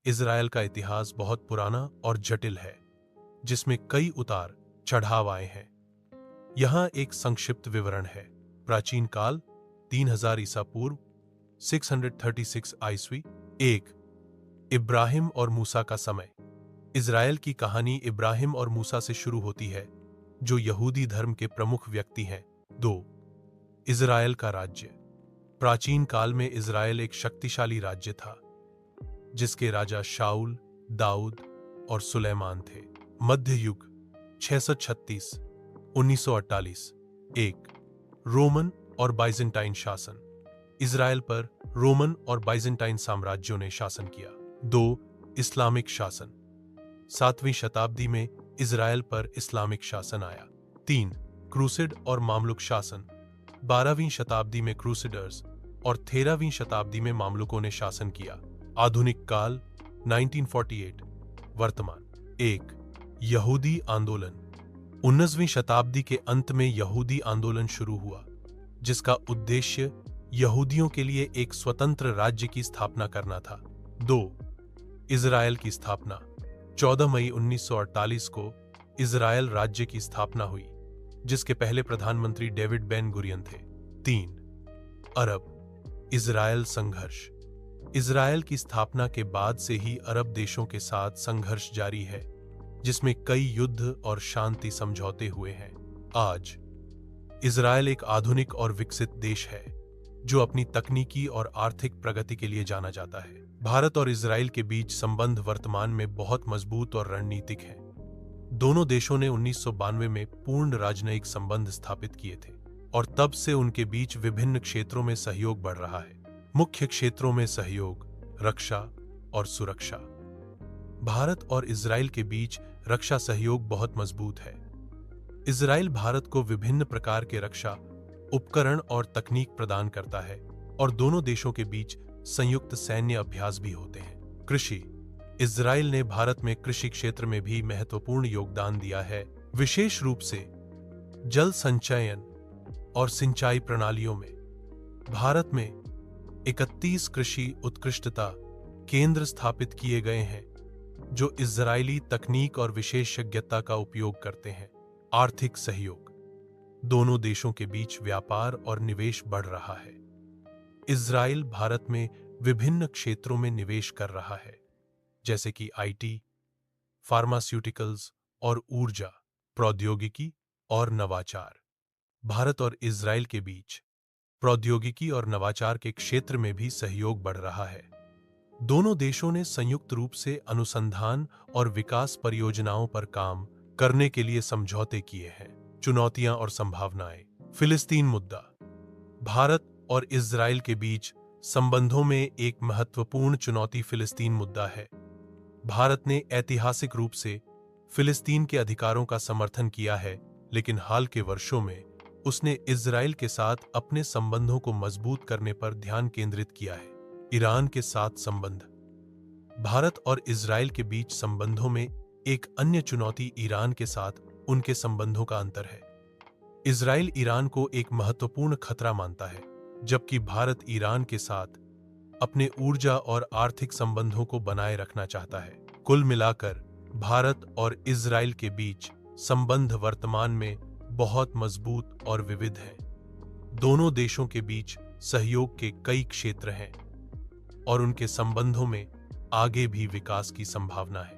Israel का इतिहास बहुत पुराना और जटिल है, जिसमें कई उतार चढ़ाव आए हैं। यहाँ एक संक्षिप्त विवरण है। प्राचीन काल 3000 ईसा पूर्व 636 ईस्वी। 1. इब्राहिम और मूसा का समय। इज़राइल की कहानी इब्राहिम और मूसा से शुरू होती है, जो यहूदी धर्म के प्रमुख व्यक्ति हैं। 2. इज़राइल का राज्य। प्राचीन काल में इज़राइल एक शक्तिशाली राज्य था, जिसके राजा शाऊल, दाऊद और सुलेमान थे। मध्य युग 636 1948। 1. रोमन और बाइजेंटाइन शासन। इज़राइल पर रोमन और बाइजेंटाइन साम्राज्यों ने शासन किया। 2. इस्लामिक शासन। 7वीं शताब्दी में इज़राइल पर इस्लामिक शासन आया। 3. क्रूसेड और मामलुक शासन। 12वीं शताब्दी में क्रूसेडर्स और 13वीं शताब्दी में मामलुकों ने शासन किया। आधुनिक काल 1948। वर्तमान। 1. यहूदी आंदोलन। 19वीं शताब्दी के अंत में यहूदी आंदोलन शुरू हुआ, जिसका उद्देश्य यहूदियों के लिए एक स्वतंत्र राज्य की स्थापना करना था। 2. इज़राइल की स्थापना। 14 मई 1948 को इज़राइल राज्य की स्थापना हुई, जिसके पहले प्रधानमंत्री डेविड बेन गुरियन थे। 3. अरब इज़राइल संघर्ष। इज़राइल की स्थापना के बाद से ही अरब देशों के साथ संघर्ष जारी है, जिसमें कई युद्ध और शांति समझौते हुए हैं। आज इज़राइल एक आधुनिक और विकसित देश है, जो अपनी तकनीकी और आर्थिक प्रगति के लिए जाना जाता है। भारत और इज़राइल के बीच संबंध वर्तमान में बहुत मजबूत और रणनीतिक हैं। दोनों देशों ने 1992 में पूर्ण राजनयिक संबंध स्थापित किए थे, और तब से उनके बीच विभिन्न क्षेत्रों में सहयोग बढ़ रहा है। मुख्य क्षेत्रों में सहयोग, रक्षा और सुरक्षा। भारत और इज़राइल के बीच रक्षा सहयोग बहुत मजबूत है। इज़राइल भारत को विभिन्न प्रकार के रक्षा उपकरण और तकनीक प्रदान करता है, और दोनों देशों के बीच संयुक्त सैन्य अभ्यास भी होते हैं। कृषि। इज़राइल ने भारत में कृषि क्षेत्र में भी महत्वपूर्ण योगदान दिया है, विशेष रूप से जल संचयन और सिंचाई प्रणालियों में। भारत में 31 कृषि उत्कृष्टता केंद्र स्थापित किए गए हैं, जो इज़राइली तकनीक और विशेषज्ञता का उपयोग करते हैं। आर्थिक सहयोग। दोनों देशों के बीच व्यापार और निवेश बढ़ रहा है। इज़राइल भारत में विभिन्न क्षेत्रों में निवेश कर रहा है, जैसे कि आईटी, फार्मास्यूटिकल्स और ऊर्जा, प्रौद्योगिकी और नवाचार। भारत और इज़राइल के बीच प्रौद्योगिकी और नवाचार के क्षेत्र में भी सहयोग बढ़ रहा है। दोनों देशों ने संयुक्त रूप से अनुसंधान और विकास परियोजनाओं पर काम करने के लिए समझौते किए हैं। चुनौतियां और संभावनाएं। फिलिस्तीन मुद्दा। भारत और इज़राइल के बीच संबंधों में एक महत्वपूर्ण चुनौती फिलिस्तीन मुद्दा है। भारत ने ऐतिहासिक रूप से फिलिस्तीन के अधिकारों का समर्थन किया है, लेकिन हाल के वर्षों में उसने इज़राइल के साथ अपने संबंधों को मजबूत करने पर ध्यान केंद्रित किया है। ईरान के साथ संबंध। भारत और इज़राइल के बीच संबंधों में एक अन्य चुनौती ईरान के साथ उनके संबंधों का अंतर है। इज़राइल ईरान को एक महत्वपूर्ण खतरा मानता है, जबकि भारत ईरान के साथ अपने ऊर्जा और आर्थिक संबंधों को बनाए रखना चाहता है। कुल मिलाकर भारत और इज़राइल के बीच संबंध वर्तमान में बहुत मजबूत और विविध हैं। दोनों देशों के बीच सहयोग के कई क्षेत्र हैं, और उनके संबंधों में आगे भी विकास की संभावना है।